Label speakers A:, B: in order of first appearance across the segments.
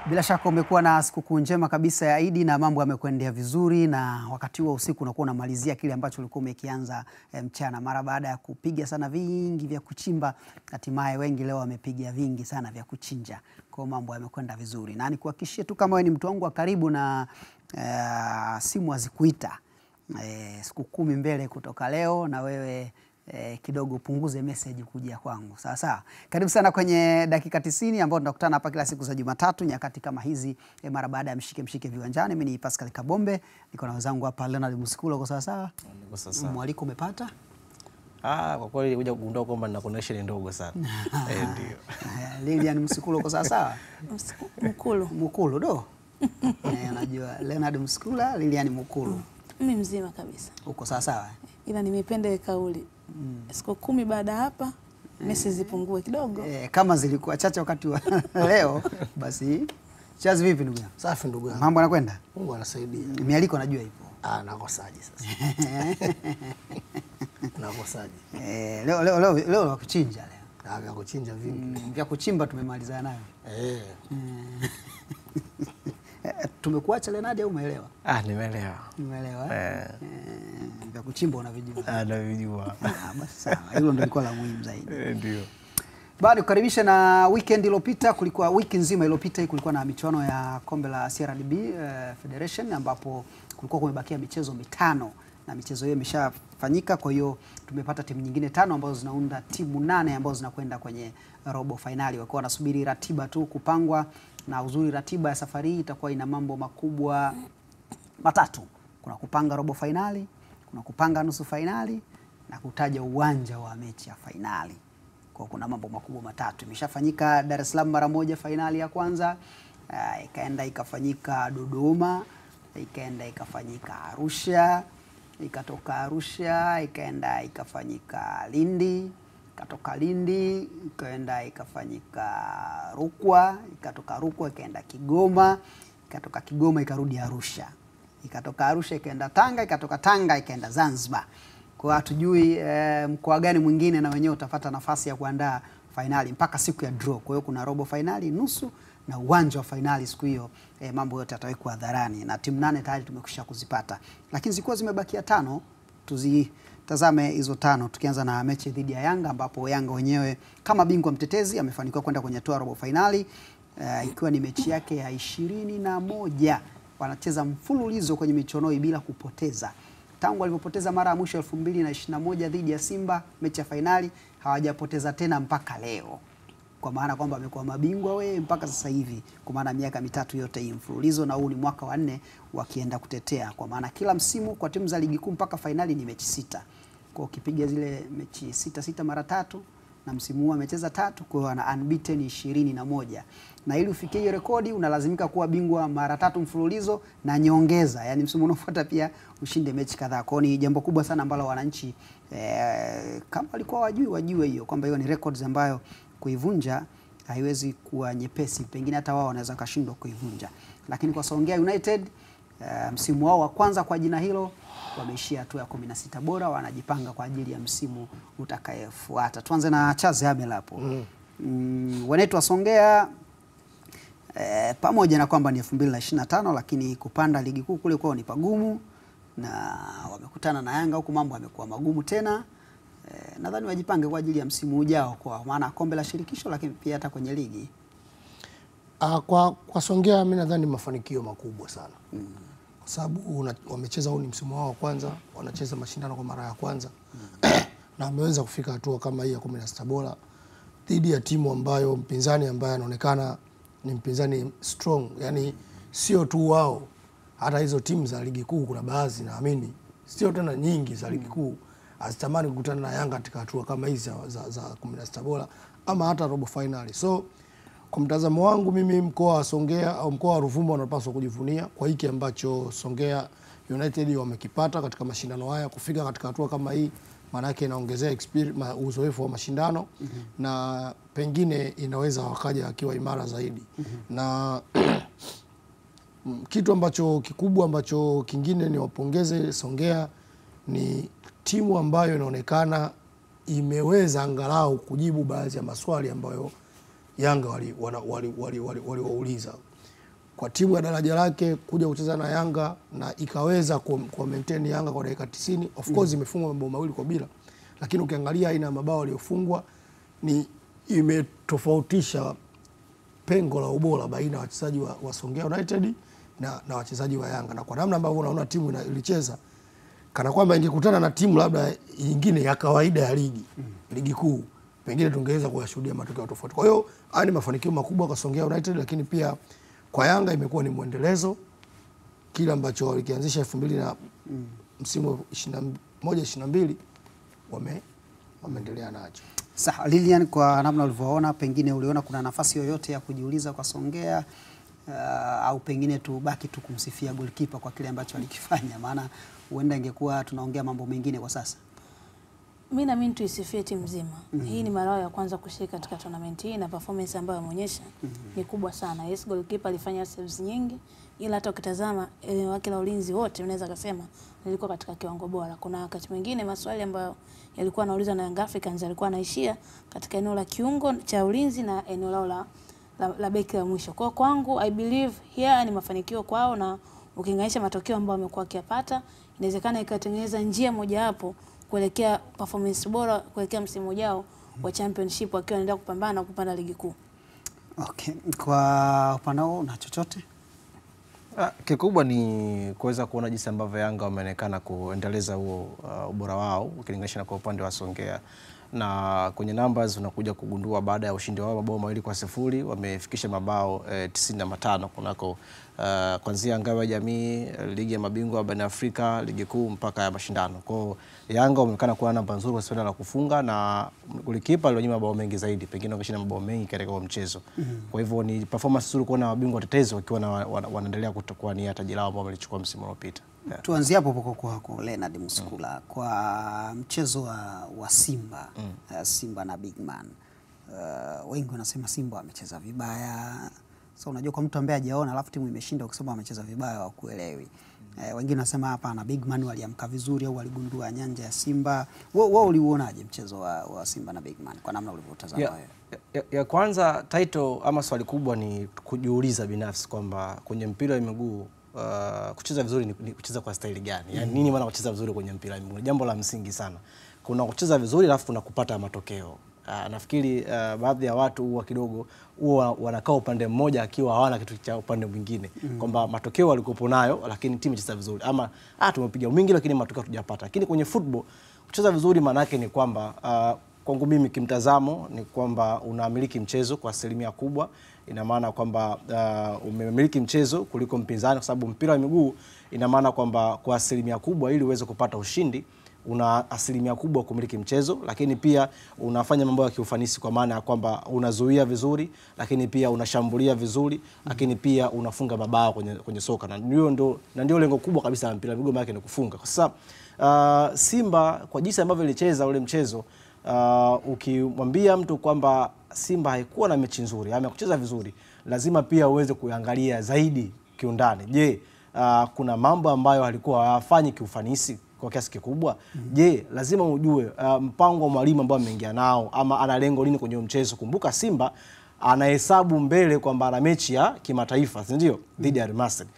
A: Bila shaka umekuwa na sikukuu njema kabisa ya Idi na mambo yamekwendea vizuri, na wakati huo usiku unakuwa unamalizia kile ambacho ulikuwa umekianza mchana. Mara baada ya kupiga sana vingi vya kuchimba, hatimaye wengi leo wamepiga vingi sana vya kuchinja. Kwa mambo yamekwenda vizuri. Na nikuhakikishie tu kama wewe ni mtu wangu wa karibu na simu hazikuita siku 10 mbele kutoka leo, na wewe kidogo punguze message kuja kwangu. Sawa sawa. Karibu sana kwenye dakika 90 ambao tunakutana hapa kila siku za Jumatatu nyakati kama hizi mara baada ya mshike viwanjani. Mimi ni Pascal Kabombe, niko na wenzangu hapa Leonard Musikula. Kwa sawa.
B: Niko sasa.
A: Mwaliko umepata?
B: Kwa kweli kuja kugundua kwamba nina connection ndogo sana. Ndio.
A: Lilian Musikula kwa sawa. Mukulu do. Anajua Leonard Musikula, Lilian Mukulu.
C: Mimi mzima kabisa.
A: Uko sawa?
C: Ila nimependa kauli. Siku 10 baada hapa message zipungue kidogo.
A: Kama zilikuwa chache wakati wa leo basi chazi vipi ndugu yangu?
D: Safi ndugu yangu.
A: Mambo yanakwenda?
D: Mungu anasaidia.
A: Mialiko najua ipo.
D: Nakosaje sasa? Nakosaje?
A: Leo wa kuchinja leo.
D: Vya kuchinja vingi.
A: Vya kuchimba tumemaliza nayo. Tumekuacha Leonard au umeelewa?
B: Nimeelewa.
A: Umeelewa? Vya kuchimba unavijua.
B: Navijua.
A: Basi sawa. Hilo ndio liko la muhimu zaidi.
B: Ndio.
A: Baada kukaribisha na weekend iliyopita, kulikuwa wiki nzima iliyopita kulikuwa na michuano ya kombe la CRDB Federation, ambapo kulikuwa kumebakia michezo 5 na michezo hiyo imeshafanyika. Kwa hiyo tumepata timu nyingine 5 ambazo zinaunda timu 8 ambazo zinakwenda kwenye robo finali. Wako wanasubiri ratiba tu kupangwa, na uzuri ratiba ya safari hii itakuwa ina mambo makubwa matatu. Kuna kupanga robo finali, kuna kupanga nusu finali, na kutaja uwanja wa mechi ya finali. Kwa kuna mambo makubwa matatu. Imeshafanyika Dar es Salaam mara moja finali ya kwanza, ikaenda ikafanyika Dodoma, ikaenda ikafanyika Arusha, ikatoka Arusha ikaenda ikafanyika Lindi, ikatoka Lindi ikaenda ikafanyika Rukwa, ikatoka Rukwa ikaenda Kigoma, ikatoka Kigoma ikarudi Arusha, ikatoka Arusha ikaenda Tanga, ikatoka Tanga ikaenda Zanzibar. Kwa hatujui mkoa gani mwingine na wenyewe utapata nafasi ya kuandaa finali mpaka siku ya draw. Kwa hiyo kuna robo finali, nusu na uwanja wa finali siku hiyo. Mambo yote yatawekwa hadharani na timu 8 tayari tumekwisha kuzipata. Lakini zilikuwa zimebakia 5, tuzitazame hizo 5, tukianza na mechi dhidi ya Yanga, ambapo Yanga wenyewe kama bingwa mtetezi amefanikiwa kwenda kwenye hatua robo finali, ikiwa ni mechi yake ya 21. Wanacheza mfululizo kwenye michuano hii bila kupoteza. Tangu walipopoteza mara ya mwisho 2021 dhidi ya Simba mechi ya finali, hawajapoteza tena mpaka leo. Kwa maana kwamba wamekuwa mabingwa mpaka sasa hivi, kwa maana miaka 3 yote hii mfululizo, na huu ni mwaka wa 4 wakienda kutetea. Kwa maana kila msimu kwa timu za ligi kuu mpaka finali ni mechi 6. Kwa ukipiga zile mechi 6 mara 3, na msimu huu amecheza 3, kwa hiyo ana unbeaten 21. Na ili ufikie hiyo rekodi unalazimika kuwa bingwa mara 3 mfululizo na nyongeza, yani msimu unaofuata pia ushinde mechi kadhaa. Kwa hiyo ni jambo kubwa sana ambalo wananchi kama walikuwa wajue hiyo kwamba hiyo ni records ambayo kuivunja haiwezi kuwa nyepesi, pengine hata wao wanaweza kashindwa kuivunja. Lakini kwa Songea United msimu wao wa kwanza kwa jina hilo wameishia hatua ya 16 bora, wanajipanga kwa ajili ya msimu utakayefuata. Tuanze na Chazi Abel hapo. Wanetu wa Songea pamoja na kwamba ni 2025, lakini kupanda ligi kuu kule kwao ni pagumu, na wamekutana na Yanga huku mambo yamekuwa magumu tena. Nadhani wajipange kwa ajili ya msimu ujao, kwa maana kombe la shirikisho, lakini pia hata kwenye ligi.
D: Kwa Songea mimi nadhani mafanikio makubwa sana. Kwa sababu wamecheza huu ni msimu wao wa kwanza, wanacheza mashindano kwa mara ya kwanza. Na wameweza kufika hatua kama hii ya 16 bora dhidi ya timu ambayo mpinzani ambaye anaonekana ni mpinzani strong, yani sio tu wao, hata hizo timu za ligi kuu kuna baadhi naamini sio tena nyingi za ligi kuu azitamani kukutana na Yanga katika hatua kama hizi za 16 bora ama hata robo finali. So kwa mtazamo wangu mimi, mkoa wa Songea au mkoa wa Ruvuma wanapaswa kujivunia kwa hiki ambacho Songea United wamekipata katika mashindano haya. Kufika katika hatua kama hii maana yake inaongezea experience, uzoefu wa mashindano, na pengine inaweza wakaja akiwa imara zaidi. Na kitu ambacho kikubwa ambacho kingine ni wapongeze Songea, ni timu ambayo inaonekana imeweza angalau kujibu baadhi ya maswali ambayo Yanga waliwauliza. kwa timu ya daraja lake kuja kucheza na Yanga na ikaweza ku maintain Yanga kwa dakika 90. Of course imefungwa mabao 2-0, lakini ukiangalia aina ya mabao aliyofungwa ni imetofautisha pengo la ubora baina ya wachezaji wa Songea United na wachezaji wa Yanga, na kwa namna ambavyo unaona timu ilicheza kana kwamba ingekutana na timu labda nyingine ya kawaida ya ligi kuu, pengine tungeweza kuyashuhudia matokeo tofauti. Kwa hiyo haya ni mafanikio makubwa kwa Songea United, lakini pia kwa Yanga imekuwa ni mwendelezo kile ambacho walikianzisha 2000 na msimu 21-22 wameendelea nacho.
A: Sawa, Lilian, kwa namna ulivyoona, pengine uliona kuna nafasi yoyote ya kujiuliza kwa Songea au pengine tubaki tu kumsifia goalkeeper kwa kile ambacho alikifanya, maana huenda ingekuwa tunaongea mambo mengine kwa sasa?
C: Mimi na mimi tuisifie timu nzima. Hii ni mara ya kwanza kushiriki katika tournament hii na performance ambayo ameonyesha ni kubwa sana. Yes, goalkeeper alifanya saves nyingi, ila hata ukitazama eneo lake la ulinzi wote unaweza kusema lilikuwa katika kiwango bora. Kuna wakati mwingine maswali ambayo yalikuwa anaulizwa na Young Africans alikuwa anaishia katika eneo la kiungo cha ulinzi na eneo lao la beki la mwisho. Kwa kwangu I believe here ni mafanikio kwao, na ukiangalia matokeo ambayo wamekuwa wakiyapata, inawezekana ikatengeneza njia moja hapo kuelekea performance bora kuelekea msimu ujao wa championship wakiwa wanaendelea kupambana kupanda ligi kuu.
A: Okay, kwa upande wao na chochote?
B: Kikubwa ni kuweza kuona jinsi ambavyo Yanga wameonekana kuendeleza huo ubora wao ukilinganisha na kwa upande wa Songea, na kwenye numbers unakuja kugundua baada ya ushindi wao mabao 2-0 wamefikisha mabao 95 kunako kuanzia ngao ya jamii, ligi ya mabingwa barani Afrika, ligi kuu mpaka ya mashindano. Kwa Yanga wameonekana kuwa namba nzuri kwa swala la kufunga, na golikipa alionyima mabao mengi zaidi, pengine wangeshinda mabao mengi katika mchezo. Kwa hivyo ni performance nzuri kuona mabingwa watetezi wakiwa wanaendelea kutokuwa ni taji lao ambao walichukua msimu uliopita.
A: Tuanzie hapo kwako Leonard Muskula, kwa mchezo wa Simba, Simba na Big Man. Wengi wanasema Simba wamecheza vibaya. So unajua kwa mtu ambaye hajaona alafu timu imeshinda ukisema wamecheza vibaya wakuelewi. Wengine wanasema hapa na Big Man waliamka vizuri au waligundua nyanja ya Simba. Wao uliuonaje mchezo wa Simba na Big Man kwa namna ulivyotazama wewe?
B: Ya kwanza title ama swali kubwa ni kujiuliza binafsi kwamba kwenye mpira wa miguu kucheza vizuri ni kucheza kwa staili gani? Yani nini maana kucheza vizuri kwenye mpira wa miguu? Jambo la msingi sana. Kuna kucheza vizuri alafu kuna kupata matokeo. Nafikiri baadhi ya watu huwa kidogo wanakaa upande mmoja akiwa hawana kitu cha upande mwingine, kwamba matokeo walikopo nayo lakini timu inacheza vizuri, ama tumepiga mwingi lakini matokeo hatujapata. Lakini kwenye football kucheza vizuri maana yake ni kwamba kwangu mimi kimtazamo ni kwamba unamiliki mchezo kwa asilimia kubwa. Ina maana kwamba umemiliki mchezo kuliko mpinzani, kwa sababu mpira wa miguu ina maana kwamba kwa asilimia kubwa ili uweze kupata ushindi una asilimia kubwa kumiliki mchezo, lakini pia unafanya mambo ya kiufanisi kwa maana ya kwamba unazuia vizuri, lakini pia unashambulia vizuri, lakini pia unafunga mabao kwenye soka, na ndio lengo kubwa kabisa la mpira wa miguu, maana ni kufunga. Kwa sasa Simba kwa jinsi ambavyo ilicheza ule mchezo, ukimwambia mtu kwamba Simba haikuwa na mechi nzuri ama kucheza vizuri, lazima pia uweze kuangalia zaidi kiundani. Je, kuna mambo ambayo alikuwa hayafanyi kiufanisi kwa kiasi kikubwa? Je, lazima ujue mpango wa mwalimu ambao ameingia nao ama ana lengo nini kwenye mchezo. Kumbuka Simba anahesabu mbele kwamba ana mechi ya kimataifa, si ndio, dhidi ya Al Masry.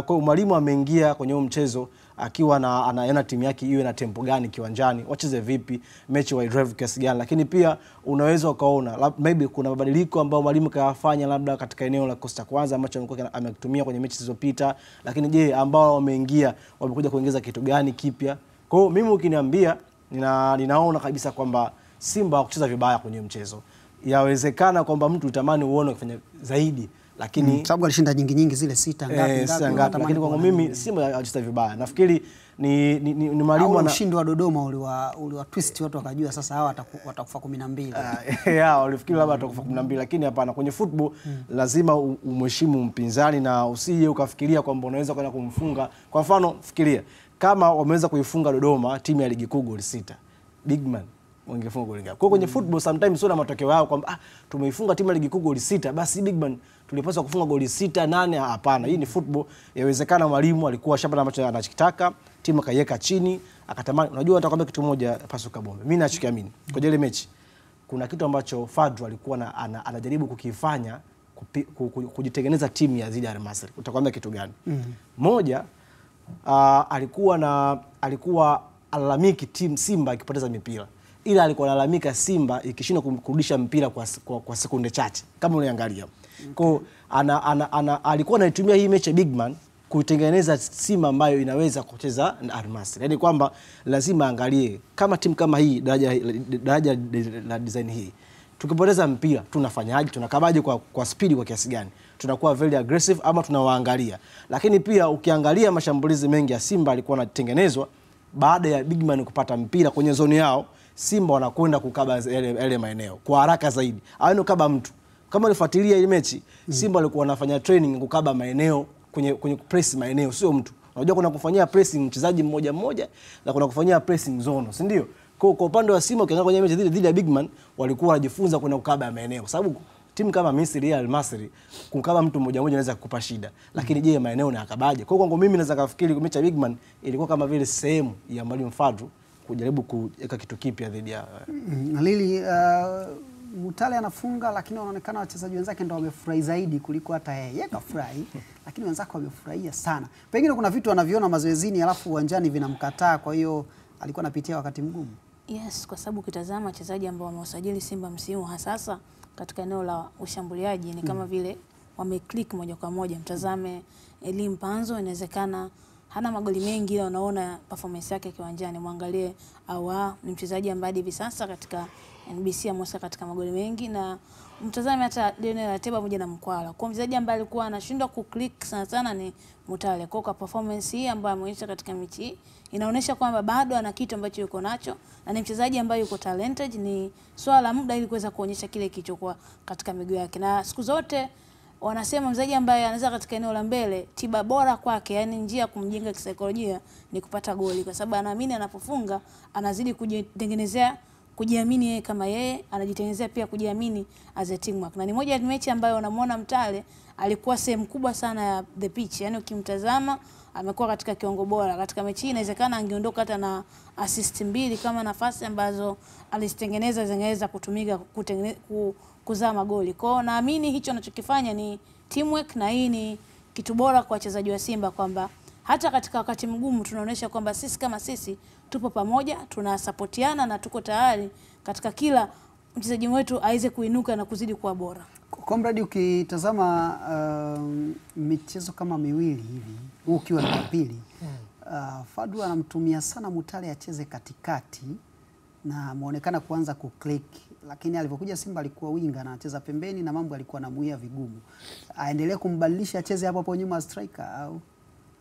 B: Kwa mwalimu ameingia kwenye mchezo akiwa ana timu yake iwe na tempo gani kiwanjani, wacheze vipi, mechi wa drive kiasi gani. Lakini pia unaweza ukaona maybe kuna mabadiliko ambayo mwalimu kayafanya labda katika eneo la Costa kwanza ambacho amekuwa ametumia kwenye mechi zilizopita, lakini je ambao wameingia wamekuja kuongeza kitu gani kipya. Kwa hiyo mimi ukiniambia ninaona kabisa kwamba Simba kucheza vibaya kwenye mchezo. Yawezekana kwamba mtu utamani uone kufanya zaidi, lakini
A: sababu alishinda nyingi zile 6 ngapi,
B: lakini kwangu mimi Simba hajacheza vibaya. Nafikiri ni mwalimu
A: na ushindi wa Dodoma uliwa twist watu wakajua sasa hawa watakufa 12.
B: Walifikiri labda watakufa 12, lakini hapana. Kwenye football lazima umheshimu mpinzani na usije ukafikiria kwamba unaweza kwenda kumfunga. Kwa mfano fikiria kama wameweza kuifunga Dodoma timu ya ligi kuu goli 6, Big Man wangefunga goli ngapi? Kwa kwenye football sometimes sio na matokeo yao kwamba tumeifunga timu ya ligi kuu goli 6 basi Big Man tulipaswa kufunga goli 6 8. Hapana, hii ni football. Yawezekana mwalimu alikuwa shamba ambacho anachokitaka, timu kaiweka chini, akatamani. Unajua nitakwambia kitu moja Pasuka Bombe, mimi nachokiamini kwa ile mechi kuna kitu ambacho Fadru alikuwa anajaribu kukifanya kujitengeneza timu ya dhidi ya Al Masry. Utakwambia kitu gani? Moja, alikuwa alalamiki timu Simba ikipoteza mipira, ila alikuwa alalamika Simba ikishindwa kurudisha mpira kwa sekunde chache kama unaangalia. Kwa alikuwa anaitumia hii mechi ya big man kuitengeneza Simba ambayo inaweza kucheza na Al Masry. Yaani kwamba lazima angalie kama timu kama hii daraja la design hii, tukipoteza mpira tunafanyaje, tunakabaje kwa speed kwa kiasi gani, tunakuwa very aggressive ama tunawaangalia. Lakini pia ukiangalia mashambulizi mengi ya Simba alikuwa anatengenezwa baada ya big man kupata mpira kwenye zoni yao, Simba wanakwenda kukaba yale maeneo kwa haraka zaidi. Hawana kaba mtu. Kama ulifuatilia ile mechi, Simba walikuwa wanafanya training kukaba maeneo kwenye press maeneo, sio mtu. Unajua kuna kufanyia pressing mchezaji mmoja mmoja na kuna kufanyia pressing zone, si ndio? Kwa upande wa Simba ukiangalia kwenye mechi dhidi ya big man walikuwa wanajifunza kuna kukaba maeneo, kwa sababu timu kama Misri ya Al Masry kukaba mtu mmoja mmoja inaweza kukupa shida, lakini je, maeneo na akabaje? Kwa kwangu mimi naweza kufikiri mechi ya big man ilikuwa kama vile sehemu ya Mwalimu Fadlu kujaribu kuweka kitu kipya dhidi ya
A: Lili. Mutale anafunga, lakini wanaonekana wachezaji wenzake ndio wamefurahi zaidi kuliko hata yeye. Kafurahi lakini wenzake wamefurahia sana. Pengine kuna vitu anaviona mazoezini alafu uwanjani vinamkataa, kwa hiyo alikuwa anapitia wakati mgumu.
C: Yes, kwa sababu ukitazama wachezaji ambao wamewasajili Simba msimu hasa katika eneo la ushambuliaji ni kama vile wameclick moja kwa moja. Mtazame Elie Mpanzo, inawezekana hana magoli mengi ila unaona performance yake kiwanjani. Muangalie Awa, ni mchezaji ambaye hivi sasa katika NBC amosa katika magoli mengi, na mtazame hata Lionel Ateba pamoja na Mkwala. Kwa mchezaji ambaye alikuwa anashindwa kuclick sana ni Mutale. Kwa performance hii ambayo ameonyesha katika mechi hii inaonyesha kwamba bado ana kitu ambacho yuko nacho na ni mchezaji ambaye yuko talented. Ni swala la muda ili kuweza kuonyesha kile kilichokuwa katika miguu yake, na siku zote wanasema mchezaji ambaye anaweza katika eneo la mbele, tiba bora kwake, yani njia kumjenga kisaikolojia ni kupata goli, kwa sababu anaamini anapofunga anazidi kujitengenezea kujiamini yeye kama yeye, anajitengenezea pia kujiamini as a teamwork. Na ni moja ya mechi ambayo unamuona Mtale alikuwa sehemu kubwa sana ya the pitch, yani ukimtazama amekuwa katika kiwango bora katika mechi hii. Inawezekana angeondoka hata na assist 2 kama nafasi ambazo alizitengeneza zingeweza kutumika kuzaa magoli. Kwa naamini hicho anachokifanya ni teamwork, na hii ni kitu bora kwa wachezaji wa Simba kwamba hata katika wakati mgumu tunaonesha kwamba sisi kama sisi tupo pamoja, tunasupportiana na tuko tayari katika kila mchezaji wetu aweze kuinuka na kuzidi kuwa bora.
A: Comrade, ukitazama michezo kama miwili hivi, ukiwa na pili, Fadlu anamtumia sana Mutale acheze katikati na muonekana kuanza kuclick, lakini alipokuja Simba alikuwa winga na anacheza pembeni na mambo alikuwa anamuia vigumu. Aendelee kumbadilisha acheze hapo striker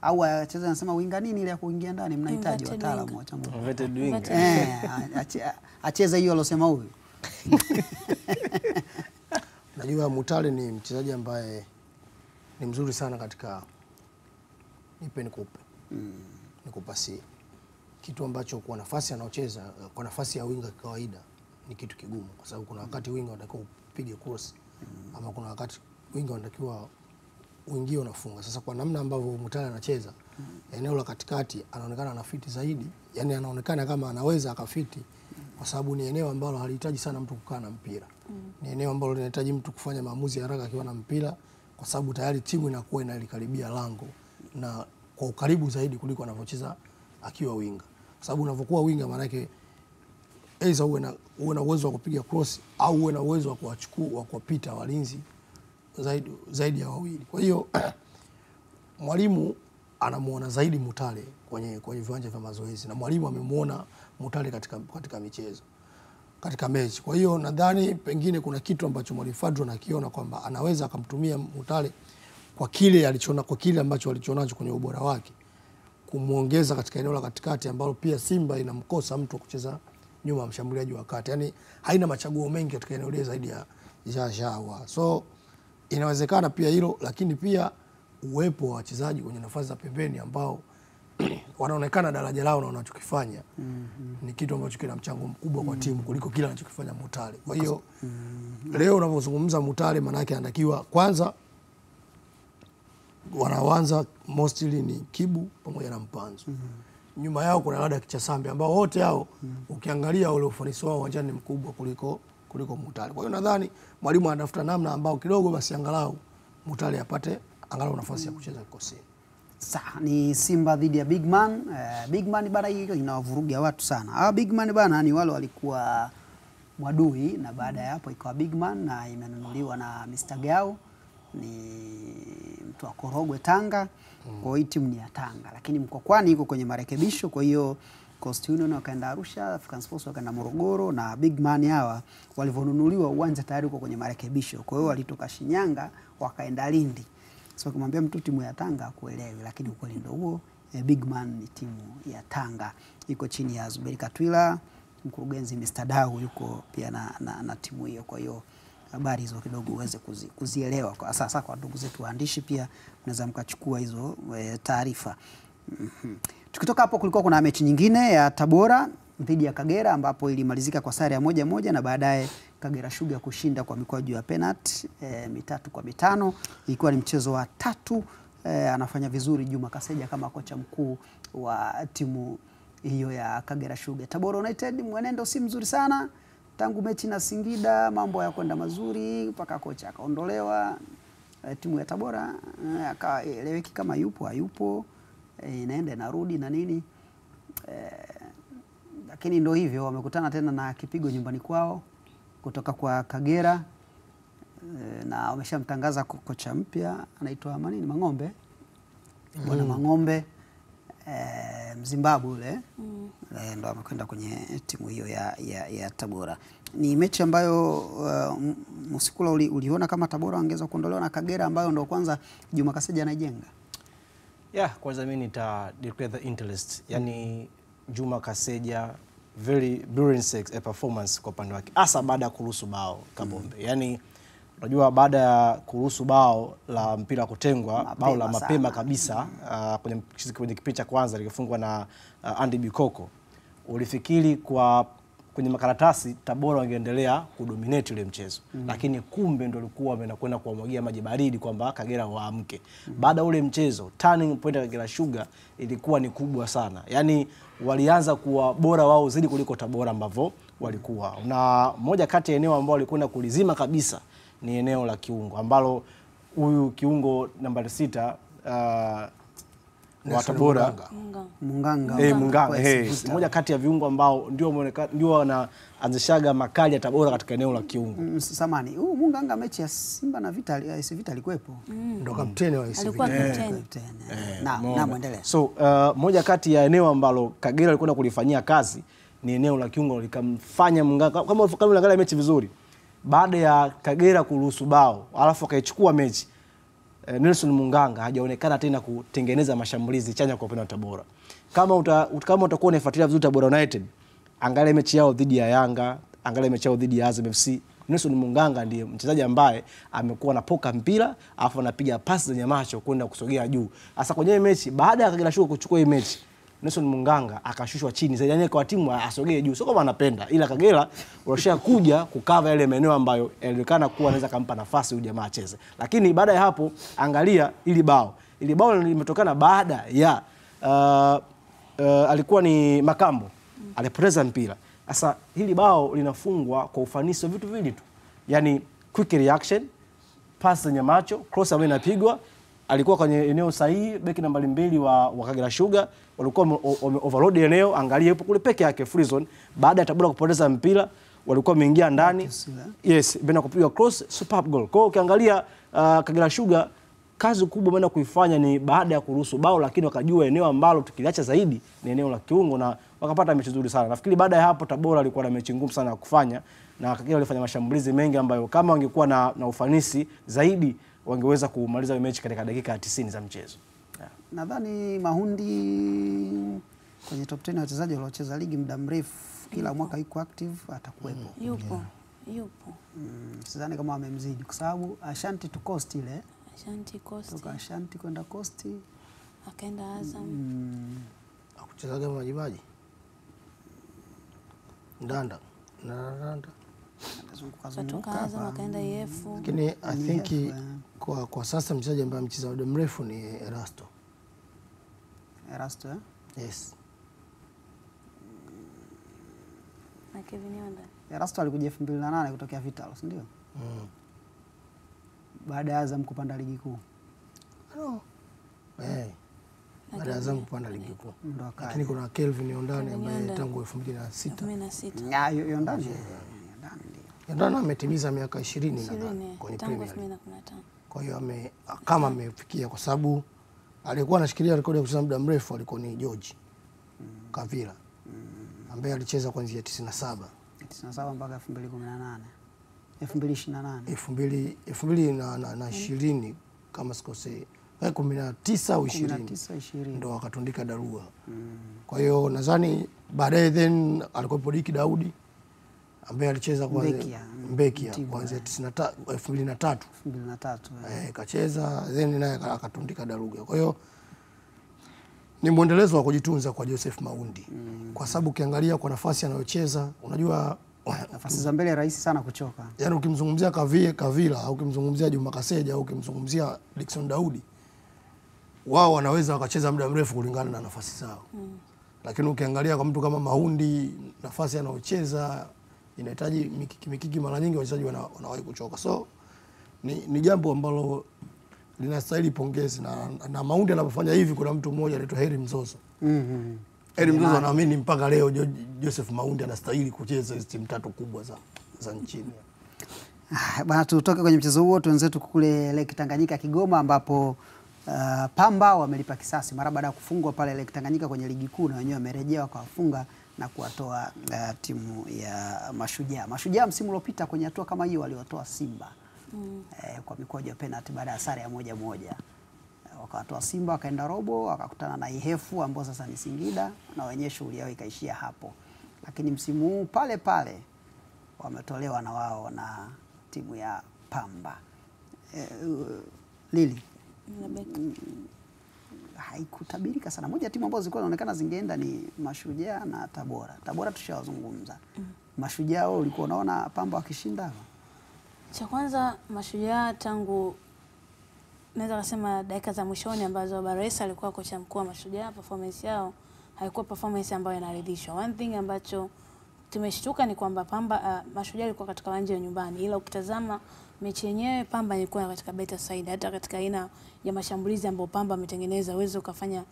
A: au acheze, anasema winga nini ile ya kuingia ndani, mnahitaji wataalamu wa chambuzi.
B: Inverted wing.
A: Acheze hiyo alosema huyu.
D: Najua Mutale ni mchezaji ambaye ni mzuri sana katika nipe nikupe. Nikupasie. Kitu ambacho kwa nafasi anaocheza, kwa nafasi ya winga kawaida ni kitu kigumu, kwa sababu kuna wakati winga anatakiwa upige cross ama kuna wakati winga anatakiwa uingie unafunga. Sasa kwa namna ambavyo Mutale anacheza eneo la katikati anaonekana anafiti zaidi, yani anaonekana kama anaweza akafiti, kwa sababu ni eneo ambalo halihitaji sana mtu kukaa na mpira. Ni eneo ambalo linahitaji mtu kufanya maamuzi haraka akiwa na mpira, kwa sababu tayari timu inakuwa inalikaribia lango na kwa ukaribu zaidi kuliko anavyocheza akiwa winga. Kwa sababu unavyokuwa winga maana yake aidha uwe na uwezo wa kupiga cross au uwe na uwezo wa kuwachukua kuwapita walinzi zaidi ya wawili. Kwa hiyo mwalimu anamuona zaidi Mutale kwenye viwanja vya mazoezi, na mwalimu amemuona Mutale katika michezo, katika mechi. Kwa hiyo nadhani pengine kuna kitu ambacho Mwalimu Fadlu anakiona kwamba anaweza akamtumia Mutale kwa kile alichona, kwa kile ambacho alichonacho kwenye ubora wake, kumuongeza katika eneo la katikati ambalo pia Simba inamkosa mtu wa kucheza nyuma ya mshambuliaji wa kati. Yani haina machaguo mengi katika eneo lile zaidi ya Jawa. So inawezekana pia hilo, lakini pia uwepo wa wachezaji kwenye nafasi za pembeni ambao wanaonekana daraja lao na wanachokifanya ni kitu ambacho kina mchango mkubwa kwa timu kuliko kile anachokifanya Mutale. Kwa hiyo leo unapozungumza Mutale, maana yake anatakiwa kwanza, wanaanza mostly ni Kibu pamoja na Mpanzo. Nyuma yao kuna Lada Kichasambi ambao wote hao ukiangalia ule ufanisi wao uwanjani ni mkubwa kuliko kuliko Mutale. Kwa hiyo nadhani mwalimu anatafuta namna ambao kidogo basi angalau Mutale apate angalau nafasi ya kucheza kikosini.
A: Sawa, ni Simba dhidi ya Bigman. Bigman bana, hiyo inawavurugia watu sana. Bigman bana ni wale walikuwa Mwadui, na baada ya hapo ikawa Bigman na imenunuliwa na Mr. Gao, ni mtu wa Korogwe Tanga. Kwa hiyo timu ni ya Tanga, lakini Mkwakwani iko kwenye marekebisho. Kwa hiyo Coast Union wakaenda Arusha, African Sports wakaenda Morogoro, na Bigman hawa walivyonunuliwa uwanja tayari uko kwenye marekebisho. Kwa hiyo walitoka Shinyanga wakaenda Lindi. So kumwambia mtu timu ya Tanga hakuelewi, lakini ukweli ndio huo. Bigman ni timu ya Tanga, iko chini ya Zuberi Katwila, mkurugenzi Mr. Dau yuko pia na timu hiyo. Kwa hiyo habari hizo kidogo uweze kuzielewa kwa sasa. Kwa ndugu zetu waandishi pia mnaweza mkachukua hizo taarifa. Tukitoka hapo, kulikuwa kuna mechi nyingine ya Tabora dhidi ya Kagera ambapo ilimalizika kwa sare ya 1-1 na baadaye Kagera Sugar kushinda kwa mikwaju ya penalty 3-5. Ilikuwa ni mchezo wa 3. Anafanya vizuri Juma Kaseja kama kocha mkuu wa timu hiyo ya Kagera Sugar. Tabora United mwenendo si mzuri sana tangu mechi na Singida, mambo ya kwenda mazuri mpaka kocha akaondolewa. Timu ya Tabora akaeleweki kama yupo hayupo, inaenda inarudi na nini. Lakini ndio hivyo, wamekutana tena na kipigo nyumbani kwao kutoka kwa Kagera, na wameshamtangaza kocha mpya anaitwa Mang'ombe. Bwana Mang'ombe, Mzimbabwe yule, ndo amekwenda kwenye timu hiyo ya Tabora. Ni mechi ambayo Musikula uliona kama Tabora wangeweza kuondolewa na Kagera ambayo ndo kwanza Juma Kaseja anajenga.
B: Kwanza mimi nita declare the interest. Yani Juma Kaseja very brilliant performance kwa upande wake, hasa baada ya kuruhusu bao Kabombe. Yani unajua baada ya kuruhusu bao la mpira kutengwa, bao la mapema kabisa kwenye kipindi cha kwanza likifungwa na Andy Bikoko, ulifikiri kwenye makaratasi Tabora wangeendelea kudominate ile mchezo. Lakini kumbe ndio walikuwa wanakwenda kuwamwagia maji baridi kwamba Kagera waamke. Baada ule mchezo turning point ya Kagera Sugar ilikuwa ni kubwa sana. Yani walianza kuwa bora wao zaidi kuliko Tabora ambavyo walikuwa. Na moja kati ya eneo ambao walikwenda kulizima kabisa ni eneo la kiungo ambalo huyu kiungo nambari 6 wa Tabora Munganga. Moja kati ya viungo ambao ndio wanaanzishaga makali ya Tabora katika eneo la kiungo.
A: Samani, huyu Munganga mechi ya Simba na Vita alikuwepo.
D: Ndio kapteni wa
C: alikuwa kapteni.
A: Na muendelee.
B: So moja kati ya eneo ambalo Kagera alikwenda kulifanyia kazi ni eneo la kiungo, likamfanya Munganga kama unaangalia mechi vizuri. Baada ya Kagera kuruhusu bao alafu akaichukua mechi, Nelson Munganga hajaonekana tena kutengeneza mashambulizi chanya kwa upande wa Tabora. Kama utakuwa unafuatilia vizuri Tabora United, angalia mechi yao dhidi ya Yanga, angalia mechi yao dhidi ya Azam FC, Nelson Munganga ndiye mchezaji ambaye amekuwa anapoka mpira alafu anapiga pasi zenye macho kwenda kusogea juu. Sasa kwenye mechi baada ya Kagera Sugar kuchukua hii mechi, Nelson Munganga akashushwa chini zaidi, yani kwa timu asogee juu. Sio kama anapenda, ila Kagera walishia kuja kukava yale maeneo ambayo yalionekana kuwa anaweza kumpa nafasi huyu jamaa acheze. Lakini baada ya hapo angalia ili bao limetokana baada ya alikuwa ni Makambo alipoteza mpira. Sasa hili bao linafungwa kwa ufanisi wa vitu viwili tu. Yani quick reaction, pass zenye macho, cross ambayo inapigwa, alikuwa kwenye eneo sahihi, beki nambari 2 wa Kagera Sugar walikuwa overload eneo, angalia yupo kule peke yake free zone. Baada ya Tabora kupoteza mpira walikuwa wameingia ndani. Yes, bena kupiga cross, superb goal. Kwa hiyo ukiangalia Kagera Sugar kazi kubwa wameenda kuifanya ni baada ya kuruhusu bao, lakini wakajua eneo ambalo tukiliacha zaidi ni eneo la kiungo na wakapata mechi nzuri sana. Nafikiri baada ya hapo Tabora alikuwa na mechi ngumu sana ya kufanya, na Kagera walifanya mashambulizi mengi ambayo kama wangekuwa na ufanisi zaidi wangeweza kumaliza mechi katika dakika 90 za mchezo.
A: Nadhani Mahundi kwenye top 10 ya wachezaji waliocheza ligi muda mrefu, kila mwaka yuko active, atakuwepo.
C: Yupo.
A: Sidhani kama wamemzidi kwa sababu Ashanti to Coast ile.
C: Ashanti Coast.
A: Toka Ashanti kwenda Coast.
C: Akaenda Azam.
D: Akuchezaga Majimaji. Ndanda.
C: Kutoka Azam akaenda EF.
D: Lakini I think kwa sasa mchezaji ambaye amecheza muda mrefu ni Erasto.
A: Erasto,
D: Yes.
C: Na Kevin Yonda.
A: Erasto alikuja 2008 kutokea Vital, si ndio? Baada ya Azam kupanda ligi kuu.
D: Baada ya Azam kupanda ligi kuu. Lakini kuna Kelvin Yondani ambaye tangu 2006.
A: Yondani.
D: Yondani ametimiza miaka 20 kwenye Premier League. Kwa hiyo kama amefikia, kwa sababu alikuwa anashikilia rekodi ya kucheza muda mrefu alikuwa ni George Kavila ambaye alicheza kuanzia 97
A: mpaka 2018. 2028.
D: 2020 kama sikosei. 19 au 20 ndo akatundika Darua. Kwa hiyo nadhani baadaye then alikuwa Diki Daudi ambaye alicheza kwa Mbekia kuanzia 2003. Kacheza then naye akatundika Daruga. Kwa hiyo ni mwendelezo wa kujitunza kwa Joseph Maundi. Kwa sababu ukiangalia kwa nafasi anayocheza, unajua
A: nafasi za mbele rahisi sana kuchoka.
D: Yaani ukimzungumzia Kavila au ukimzungumzia Juma Kaseja au ukimzungumzia Dickson Daudi, wao wanaweza wakacheza muda mrefu kulingana na nafasi zao. Lakini ukiangalia kwa mtu kama Maundi, nafasi anayocheza inahitaji mikiki mara nyingi wachezaji wanawahi kuchoka. So ni jambo ambalo linastahili pongezi, na Maundi anapofanya hivi, kuna mtu mmoja anaitwa Heri Mzozo. Heri Mzozo anaamini mpaka leo Joseph Maundi anastahili kucheza hizo timu tatu kubwa za nchini.
A: Bana, tutoke kwenye mchezo huo tuenzetu kule Lake Tanganyika Kigoma, ambapo Pamba wamelipa kisasi mara baada ya kufungwa pale Lake Tanganyika kwenye ligi kuu, na wenyewe wamerejea wakawafunga na kuwatoa timu ya Mashujaa. Mashujaa msimu uliopita kwenye hatua kama hiyo waliwatoa Simba kwa mikojo ya penalty baada ya sare ya 1-1. Wakawatoa Simba, wakaenda robo, wakakutana na Ihefu ambao sasa ni Singida, na wenyewe shughuli yao ikaishia hapo. Lakini msimu huu pale pale wametolewa na wao na timu ya Pamba. Lili, haikutabirika sana. Moja ya timu ambazo zilikuwa zinaonekana zingeenda ni Mashujaa na Tabora. Tabora tushawazungumza. Mashujaa wao ulikuwa unaona Pamba wakishinda?
C: Cha kwanza Mashujaa tangu naweza kusema dakika za mwishoni ambazo Baresa alikuwa kocha mkuu wa Mashujaa, performance yao haikuwa performance ambayo inaridhisha. One thing ambacho tumeshtuka ni kwamba Pamba Mashujaa ilikuwa katika uwanja wa nyumbani, ila ukitazama mechi yenyewe Pamba ilikuwa katika better side. Hata katika aina ya mashambulizi ambayo Pamba ametengeneza uwezo ukafanya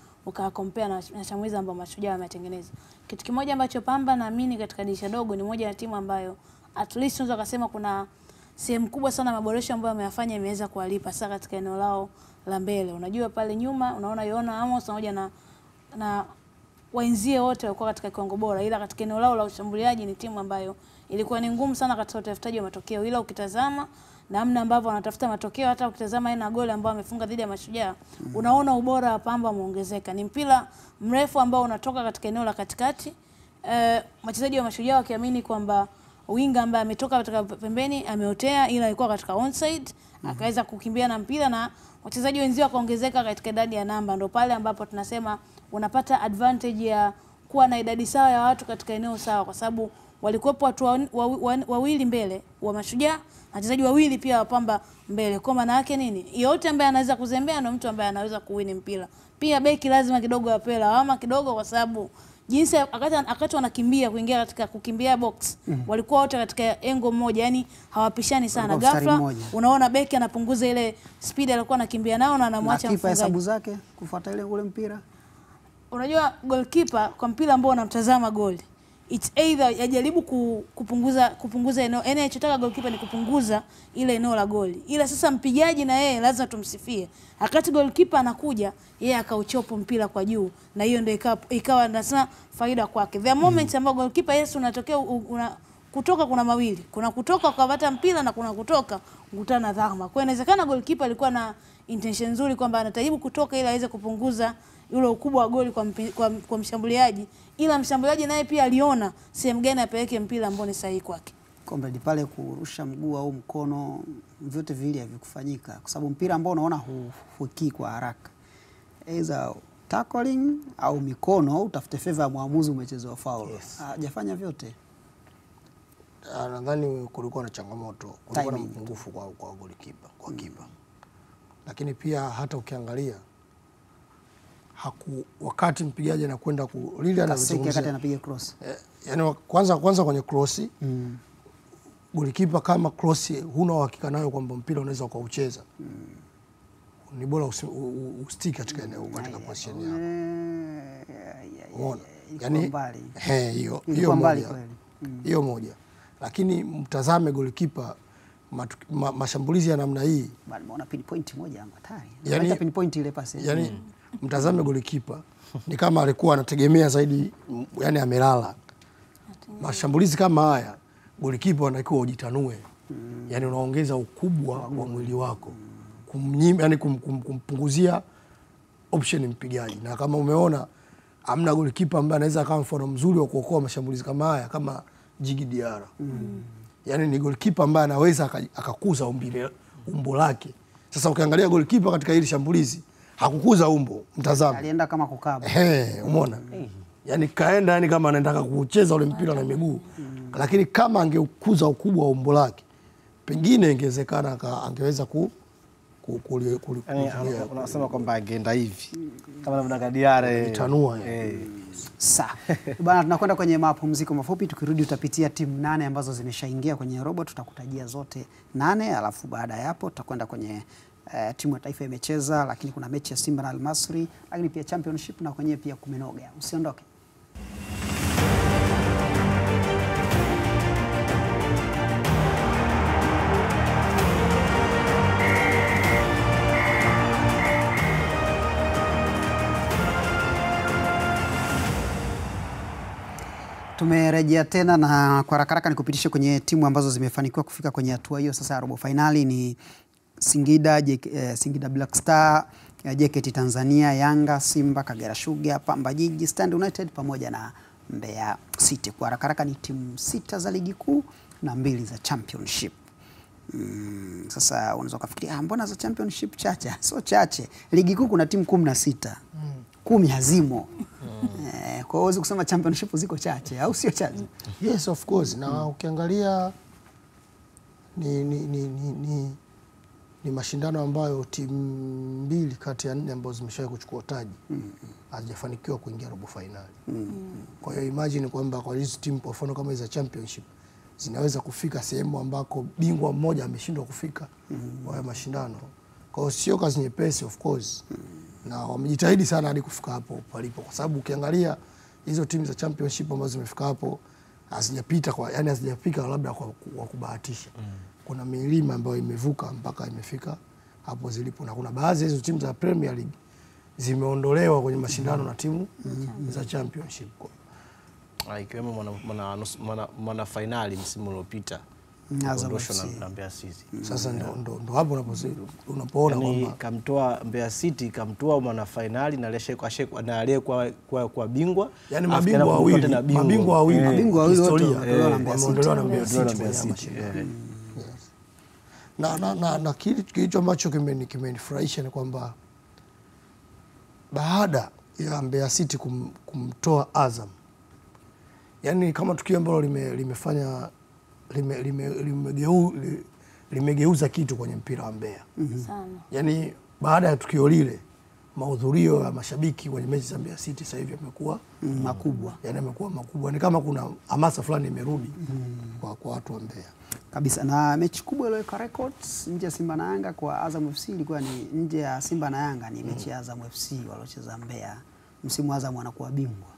C: compare na mashambulizi ambayo Mashujaa wametengeneza. Kitu kimoja ambacho Pamba naamini katika dirisha dogo ni moja ya timu ambayo at least unaweza kusema kuna sehemu kubwa sana maboresho ambayo ameyafanya imeweza kuwalipa sasa katika eneo lao la mbele. Unajua pale nyuma unaona Yona Amos pamoja na wainzie wote walikuwa katika kiwango bora, ila katika eneo lao la ushambuliaji ni timu ambayo ilikuwa ni ngumu sana katika utafutaji wa matokeo. Ila ukitazama namna ambavyo wanatafuta matokeo, hata ukitazama aina goli ambao amefunga dhidi ya Mashujaa, unaona ubora wa Pamba umeongezeka. Ni mpira mrefu ambao unatoka katika eneo la katikati. Wachezaji wa Mashujaa wakiamini kwamba winga ambaye ametoka katika pembeni ameotea, ila alikuwa katika onside, akaweza kukimbia na mpira na wachezaji wenzao wakaongezeka katika idadi ya namba. Ndio pale ambapo tunasema unapata advantage ya kuwa na idadi sawa ya watu katika eneo sawa, kwa sababu walikuwepo watu wawili mbele wa Mashujaa, wachezaji wawili pia wa Pamba mbele. Kwa maana yake nini? Yote ambaye anaweza kuzembea na mtu ambaye anaweza kuwini mpira. Pia beki lazima kidogo apewe lawama kidogo, kwa sababu jinsi akati wanakimbia kuingia katika kukimbia box, walikuwa wote katika engo moja, yani hawapishani sana. Ghafla unaona beki anapunguza ile speed alikuwa anakimbia nao na anamwacha mfungaji.
A: Kipa hesabu zake kufuata ile ule mpira.
C: Unajua goalkeeper kwa mpira ambao unamtazama goli, it's either yajaribu kupunguza eneo, yani anachotaka goalkeeper ni kupunguza ile eneo la goli. Ila sasa mpigaji na yeye lazima tumsifie. Wakati goalkeeper anakuja, yeye akauchopo mpira kwa juu, na hiyo ndio ikawa nasema faida kwake. The moment ambao goalkeeper Yesu unatokea kutoka, kuna mawili. Kuna kutoka ukapata mpira na kuna kutoka kukutana na dhama. Kwa inawezekana goalkeeper alikuwa na intention nzuri kwamba anajaribu kutoka ili aweze kupunguza yule ukubwa wa goli kwa mshambuliaji, ila mshambuliaji naye pia aliona sehemu gani apeleke mpira ambao ni sahihi kwake.
A: Kombe pale kurusha mguu au mkono, vyote vile havikufanyika kwa sababu mpira ambao unaona hufiki kwa haraka, either tackling au mikono, utafute favor ya muamuzi umechezwa foul. Hajafanya vyote.
D: Nadhani kulikuwa na changamoto, kulikuwa na mpungufu kwa goalkeeper, kwa kipa. Lakini pia hata ukiangalia wakati mpigaji anakwenda Lili
A: anazungumzia anapiga cross.
D: Yani kwanza kwenye cross golikipa kama cross huna uhakika nayo kwamba mpira unaweza ukaucheza. Ni bora ustick katika eneo katika position yako. Yani hiyo mbali kweli. Hiyo moja. Lakini mtazame golikipa mashambulizi ya namna hii.
A: Bali unaona pinpoint moja hatari. Yani pinpoint ile pasi.
D: Yani mtazame golikipa ni kama alikuwa anategemea zaidi, yani amelala. Mashambulizi kama haya golikipa anatakiwa ujitanue. Yani unaongeza ukubwa wa mwili wako. Yani kumpunguzia option mpigaji. Na kama umeona amna golikipa ambaye anaweza kama mfano mzuri wa kuokoa mashambulizi kama haya kama Djigui Diarra. Yani ni golikipa ambaye anaweza akakuza umbo lake. Sasa ukiangalia golikipa katika hili shambulizi hakukuza umbo, mtazamo.
A: Alienda kama kukaba.
D: Umeona? Yani kaenda yani kama anaenda kucheza ule mpira na miguu. Lakini kama angekuza ukubwa wa umbo lake, pengine ingewezekana angeweza
B: unasema kwamba angeenda hivi kama namna Diarra
D: tanua.
A: Sawa. Bwana, tunakwenda kwenye mapumziko mafupi, tukirudi utapitia timu 8 ambazo zimeshaingia kwenye robo, tutakutajia zote 8, alafu baada ya hapo tutakwenda kwenye timu ya taifa imecheza, lakini kuna mechi ya Simba na Al Masry, lakini pia championship na kwenye pia kumenoga. Usiondoke. Tumerejea tena na kwa haraka nikupitishe kwenye timu ambazo zimefanikiwa kufika kwenye hatua hiyo sasa ya robo finali. Ni Singida Black Star, JKT Tanzania, Yanga, Simba, Kagera Sugar, Pamba Jiji, Stand United pamoja na Mbeya City. Kwa haraka ni timu 6 za ligi kuu na 2 za championship. Sasa unaweza kufikiria mbona za championship chache? So chache. Ligi kuu kuna timu 16. 10 hazimo. Kwa hiyo kusema championship ziko chache au sio chache?
D: Yes, of course. Na ukiangalia ni mashindano ambayo timu 2 kati ya 4 ambazo zimeshawahi kuchukua taji hazijafanikiwa kuingia robo finali. Kwa hiyo imagine kwamba kwa hizo timu kwa mfano kama hizo championship zinaweza kufika sehemu ambako bingwa mmoja ameshindwa kufika kwa mashindano. Kwa hiyo sio kazi nyepesi of course. Na wamejitahidi sana hadi kufika hapo palipo, kwa sababu ukiangalia hizo timu za championship ambazo zimefika hapo hazijapita yani hazijafika labda kwa kubahatisha. Kuna milima ambayo imevuka mpaka imefika hapo zilipo, na kuna baadhi ya hizo timu za Premier League zimeondolewa kwenye mashindano na timu za championship.
B: Ikiwemo mwana finali msimu uliopita na Mbeya City.
D: Sasa ndo hapo unapoona kwamba
B: kamtoa Mbeya City, kamtoa mwana finali na aliyekuwa kwa bingwa,
D: yani mabingwa wawili historia wameondolewa na Mbeya City. Na kitu ambacho kimenifurahisha ni kwamba baada ya Mbeya City kumtoa Azam, yani kama tukio ambalo limefanya limegeuza kitu kwenye mpira wa Mbeya.
C: Sana.
D: Yani baada ya tukio lile mahudhurio ya mashabiki kwenye mechi za Mbeya City sasa hivi yamekuwa
A: makubwa.
D: Yani yamekuwa makubwa. Ni kama kuna hamasa fulani imerudi kwa watu wa Mbeya.
A: Kabisa. Na mechi kubwa iliyoweka records nje ya Simba na Yanga kwa Azam FC ilikuwa ni nje ya Simba na Yanga ni mechi ya Azam FC waliocheza Mbeya. Msimu Azam anakuwa bingwa.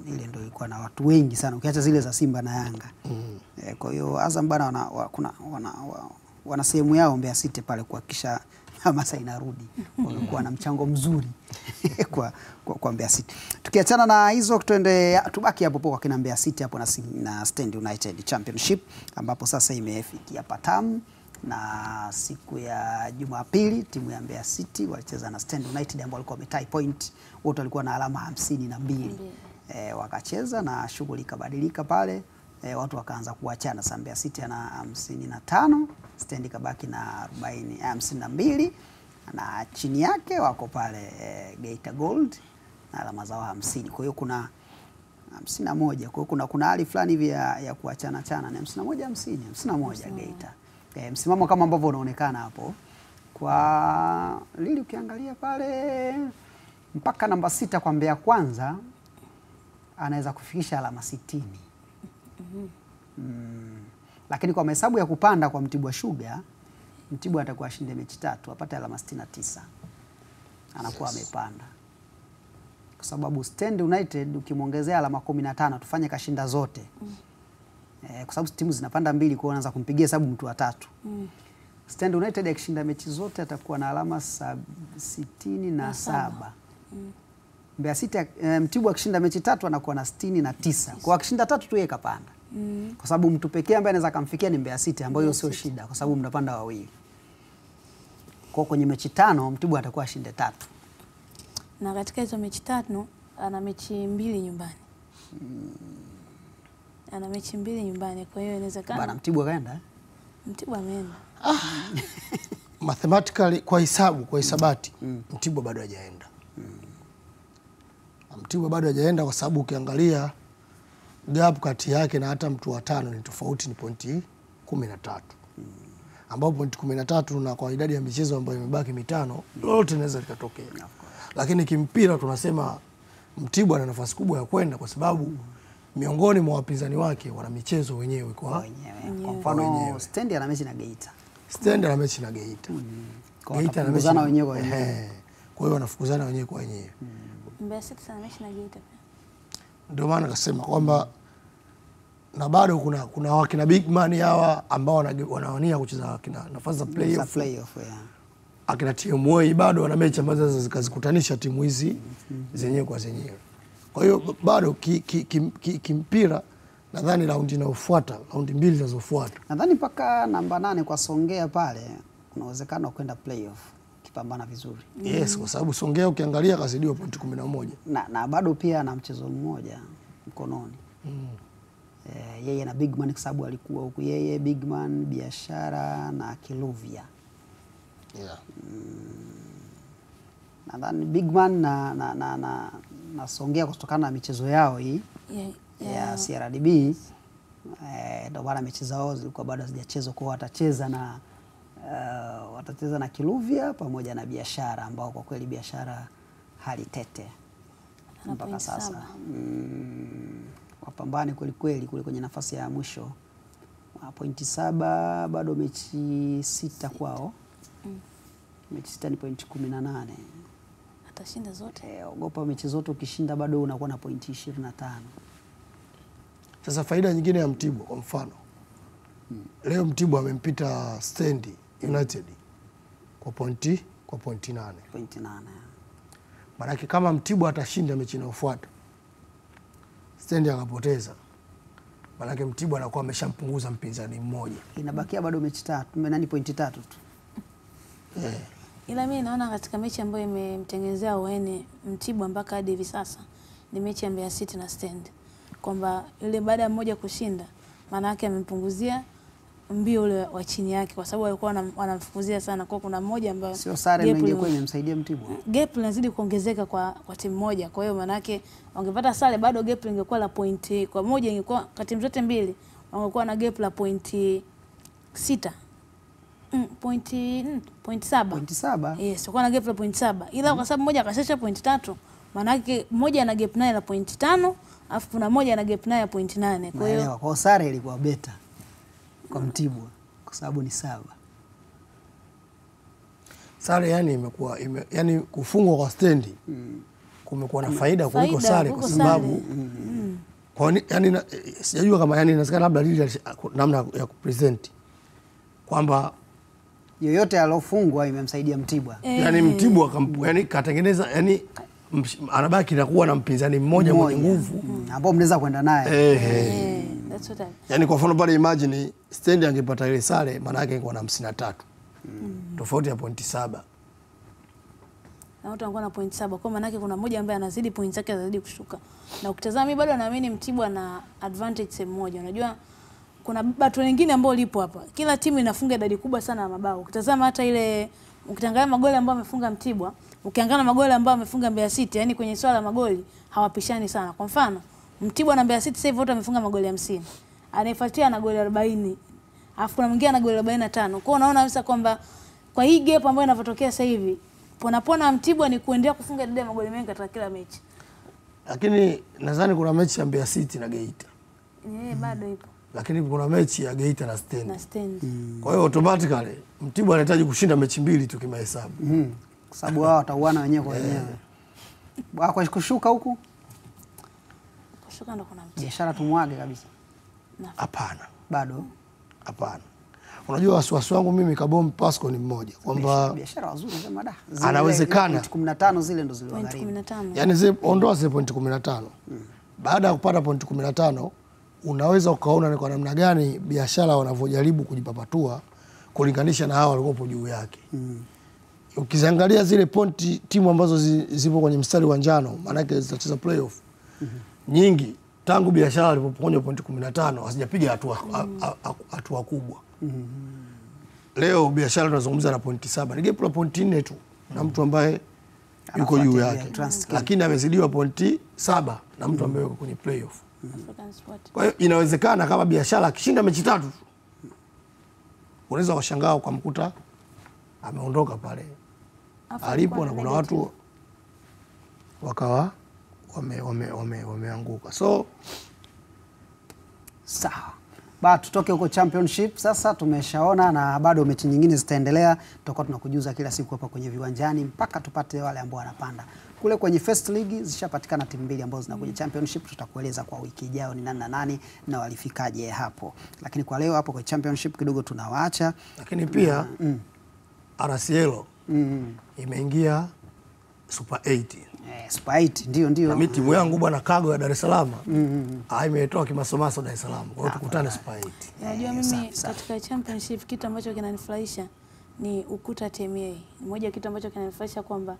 A: Ile ndio ilikuwa na watu wengi sana ukiacha zile za Simba na Yanga. Kwa hiyo Azam bana wana sehemu yao Mbeya City pale kuhakikisha hamasa inarudi. Wamekuwa na mchango mzuri kwa Mbeya City. Tukiachana na hizo tubaki hapo kwa kina Mbeya City hapo na Stand United Championship ambapo sasa imefikia patamu, na siku ya Jumapili timu ya Mbeya City walicheza na Stand United ambao walikuwa wametie point, wote walikuwa na alama 52. Wakacheza na shughuli ikabadilika pale, watu wakaanza kuachana. Sasa Mbeya City ana 55, Stand kabaki na 52, na chini yake wako pale Geita Gold na alama zao 50. Kwa hiyo kuna 51. Kwa hiyo kuna hali fulani hivi ya kuachana chana, ni 51 Geita. Msimamo kama ambavyo unaonekana hapo kwa Lili ukiangalia pale mpaka namba 6 kwa Mbeya Kwanza anaweza kufikisha alama 60. Lakini kwa mahesabu ya kupanda kwa Mtibwa Sugar, Mtibwa atakuwa ashinde mechi 3 apate alama 69. Anakuwa amepanda. Kwa sababu Stand United ukimwongezea alama 15 tufanye kashinda zote. Kwa sababu timu zinapanda 2 kwa unaanza kumpigia hesabu mtu wa 3. Stand United akishinda mechi zote atakuwa na alama 67. Mbeya City Mtibwa akishinda mechi 3 anakuwa na 69. Kwa akishinda 3 tu yeye kapanda. Kwa sababu mtu pekee ambaye anaweza kumfikia ni Mbeya City ambayo hiyo sio shida kwa sababu mnapanda wawili. Kwa kwenye mechi 5 Mtibwa atakuwa ashinde 3.
C: Na katika hizo mechi 5 ana mechi 2 nyumbani. Ana mechi 2 nyumbani, kwa hiyo inawezekana.
A: Bana Mtibwa kaenda?
C: Mtibwa ameenda.
D: Mathematically kwa hisabati Mtibwa bado hajaenda. Mtibwa bado hajaenda kwa sababu ukiangalia gap kati yake na hata mtu wa 5 ni tofauti, ni pointi 13. Ambapo pointi 13 na kwa idadi ya michezo ambayo imebaki 5 lolote linaweza likatokea. Lakini kimpira tunasema Mtibwa ana nafasi kubwa ya kwenda kwa sababu miongoni mwa wapinzani wake wana michezo wenyewe kwa
A: mfano Stand ana mechi na Geita.
D: Stand ana mechi na Geita.
A: Geita ana mechi wenyewe kwa wenyewe.
D: Kwa hiyo wanafukuzana wenyewe kwa wenyewe.
C: Mbeya City ana mechi na Geita pia.
D: Ndio maana akasema kwamba na bado kuna wakina big man hawa ambao wanawania kucheza nafasi za playoff. Akina TMA bado wana mechi ambazo zikazikutanisha timu hizi zenyewe kwa zenyewe. Kwa hiyo bado kimpira nadhani raundi inayofuata, raundi 2 zinazofuata.
A: Nadhani mpaka namba 8 kwa Songea pale kuna uwezekano wa kwenda playoff kipambana vizuri.
D: Yes, kwa sababu Songea ukiangalia kazidiwa pointi 11.
A: Na bado pia ana mchezo mmoja mkononi. Yeye na Big Man kwa sababu alikuwa huku yeye Big Man, Biashara na Kiluvia. Nadhani Big Man na Songea kutokana na michezo yao hii ya CRDB ndio bana mechi zao zilikuwa bado hazijachezwa, kwa watacheza na Kiluvia pamoja na Biashara ambao kwa kweli Biashara hali tete mpaka sasa. Wapambane kweli kweli kule kwenye nafasi ya mwisho. Pointi 7 bado mechi 6 kwao. Mechi 6 ni pointi 18.
C: Atashinda zote.
A: Ogopa mechi zote ukishinda bado unakuwa na pointi 25.
D: Sasa faida nyingine ya Mtibwa kwa mfano. Leo Mtibwa amempita Stand United kwa pointi 8.
A: Pointi 8.
D: Maana kama Mtibwa atashinda mechi inayofuata Stand akapoteza, maana Mtibwa anakuwa ameshampunguza mpinzani mmoja.
A: Inabakia bado mechi 3, pointi 3 tu.
C: Ila mimi naona katika mechi ambayo imemtengenezea uene Mtibwa mpaka hadi hivi sasa ni mechi ya Mbeya City na Stand. Kwamba ile baada ya mmoja kushinda maana yake amempunguzia mbio ule wa chini yake kwa sababu walikuwa wanamfukuzia sana, kwa kuna mmoja ambaye
A: sio sare ingekuwa imemsaidia Mtibwa.
C: Gap linazidi kuongezeka kwa timu moja, kwa hiyo maana yake wangepata sare bado gap lingekuwa la pointi kwa moja, ingekuwa kati timu zote mbili wangekuwa na gap la pointi 6. Pointi 7. Yes, kwa na gap la pointi 7. Ila kwa sababu mmoja akashesha pointi 3, maana yake mmoja ana gap naye la pointi 5, afu kuna mmoja ana gap naye ya pointi 8. Kwa hiyo
A: kwa sare ilikuwa beta kwa Mtibwa kwa sababu ni 7.
D: Sare yani imekuwa yani kufungwa kwa Stand kumekuwa na faida kuliko sare kwa sababu kwa yani sijajua kama yani inawezekana labda lile namna ya kupresent kwamba
A: yoyote alofungwa imemsaidia Mtibwa.
D: Yani Mtibwa yani katengeneza yani anabaki na kuwa na mpinzani mmoja mwenye nguvu
A: ambao mnaweza kwenda naye.
C: That's what
D: yani kwa mfano pale imagine Stand angepata ile sare maana yake ingekuwa na 53. Tofauti ya pointi 7.
C: Na watu wanakuwa na pointi 7. Kwa maana yake kuna mmoja ambaye anazidi pointi zake anazidi kushuka. Na ukitazama mimi bado naamini Mtibwa na advantage sehemu moja. Unajua kuna watu wengine ambao lipo hapa. Kila timu inafunga idadi kubwa sana ya mabao. Ukitazama hata ile ukiangalia magoli ambayo amefunga Mtibwa, ukiangalia magoli ambayo amefunga Mbeya City, yani kwenye swala la magoli hawapishani sana. Kwa mfano, Mtibwa na Mbeya City sasa hivi wote wamefunga magoli 50. Anayefuatia ana goli 40. Alafu kuna mwingine ana goli 45. Kwa hiyo unaona sasa kwamba kwa hii gap ambayo inavyotokea sasa hivi pona Mtibwa ni kuendelea kufunga idadi ya magoli mengi katika kila mechi.
D: Lakini nadhani kuna mechi ya Mbeya City na Geita.
C: Bado ipo.
D: Lakini kuna mechi ya Geita na Stand.
C: Na Stand.
D: Kwa hiyo automatically Mtibwa anahitaji kushinda mechi 2 tu kimahesabu.
A: Kwa sababu wao watauana wenyewe kwa wenyewe. Kwa kushuka huku?
C: Kushuka ndo kuna mchezo.
A: Biashara tumwage kabisa.
D: Hapana.
A: Bado.
D: Hapana. Unajua wasiwasi wangu mimi Kabom Pasco ni mmoja kwamba
A: biashara wazuri kama da.
D: Anawezekana
A: 15 zile ndo ziliwagharimu.
D: Yaani ondoa zile point 15. Baada ya kupata point 15 unaweza ukaona ni kwa namna gani biashara wanavyojaribu kujipapatua kulinganisha na hao walikuwa juu yake. Ukiziangalia zile pointi timu ambazo zipo kwenye mstari wa njano maana yake zitacheza playoff. Nyingi tangu biashara walipoponywa point 15 hazijapiga hatua kubwa. Leo biashara tunazungumza na pointi 7. Ni gap la pointi 4 tu na mtu ambaye yuko juu yake. Lakini amezidiwa pointi 7 na mtu ambaye yuko kwenye playoff. Kwa hiyo inawezekana kama biashara akishinda mechi 3 unaweza kushangaa ukamkuta ameondoka pale alipo na kuna watu wakawa wameanguka. So
A: sawa. Tutoke huko championship sasa, tumeshaona na bado mechi nyingine zitaendelea. Tutakuwa tunakujuza kila siku hapa kwenye Viwanjani mpaka tupate wale ambao wanapanda. Kule kwenye first league zishapatikana timu mbili ambazo zinakuja championship, tutakueleza kwa wiki ijayo ni nani na nani na walifikaje hapo. Lakini kwa leo hapo kwa championship kidogo tunawaacha.
D: Lakini pia RCL imeingia Super 8.
A: Super 8 ndio.
D: Na mimi timu yangu bwana Kago ya Dar es Salaam. Imetoa kimasomaso Dar es Salaam. Kwa hiyo tukutane Super 8.
C: Najua mimi katika championship kitu ambacho kinanifurahisha ni ukuta TMA. Ni moja kitu ambacho kinanifurahisha kwamba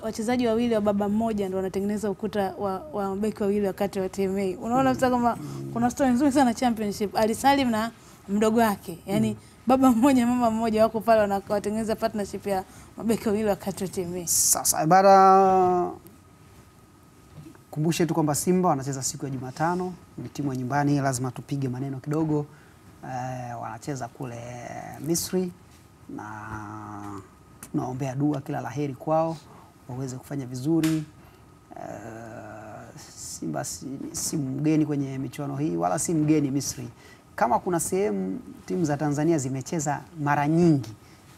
C: wachezaji wawili wa baba mmoja ndio wanatengeneza ukuta wa mabeki wawili wakati wa TMA. Unaona sasa kama kuna story nzuri sana championship. Ali Salim na mdogo wake. Yaani baba mmoja mama mmoja wako pale wanatengeneza partnership ya mabeki wawili wakati wa TMA.
A: Sasa ibara kumbushe tu kwamba Simba wanacheza siku ya Jumatano, ni timu ya nyumbani, lazima tupige maneno kidogo. Wanacheza kule Misri na tunaombea dua kila laheri kwao waweze kufanya vizuri. Simba si mgeni kwenye michuano hii wala si mgeni Misri. Kama kuna sehemu timu za Tanzania zimecheza mara nyingi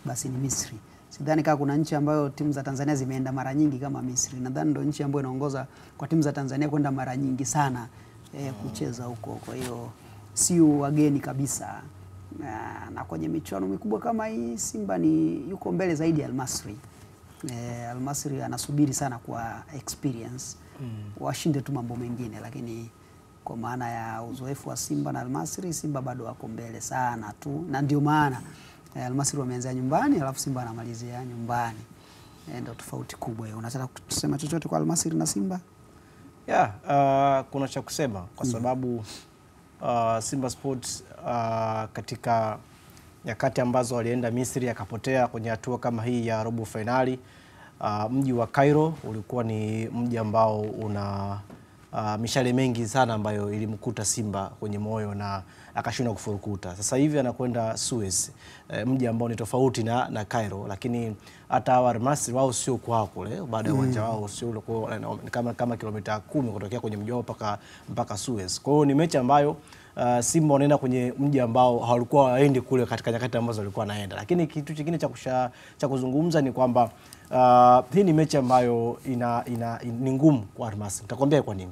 A: basi ni Misri. Sidhani kama kuna nchi ambayo timu za Tanzania zimeenda mara nyingi kama Misri. Nadhani ndio nchi ambayo inaongoza kwa timu za Tanzania kwenda mara nyingi sana kucheza huko. Kwa hiyo si wageni kabisa. Na kwenye michuano mikubwa kama hii Simba yuko mbele zaidi ya Al-Masri. Al-Masri anasubiri sana kwa experience. Washinde tu mambo mengine, lakini kwa maana ya uzoefu wa Simba na Al-Masri, Simba bado wako mbele sana tu. Na ndio maana Al-Masri wameanza nyumbani alafu Simba anamalizia nyumbani. Ndio tofauti kubwa hiyo. Unataka kusema chochote kwa Al-Masri na Simba?
B: Kuna cha kusema kwa sababu Simba Sports katika nyakati ambazo walienda Misri akapotea kwenye hatua kama hii ya robo finali. Mji wa Cairo ulikuwa ni mji ambao una mishale mengi sana ambayo ilimkuta Simba kwenye moyo na akashindwa kufurukuta. Sasa hivi anakwenda Suez, mji ambao ni tofauti na Cairo, lakini hata Al-Masri wao sio kwa kule, baada ya uwanja wao sio kama kilomita 10 kutokea kwenye mji wao mpaka Suez. Kwa hiyo ni mechi ambayo Simba wanaenda kwenye mji ambao hawalikuwa waendi kule katika nyakati ambazo walikuwa naenda. Lakini kitu kingine cha kuzungumza ni kwamba hii ni mechi ambayo ni ngumu kwa Al-Masri. Nitakwambia kwa nini.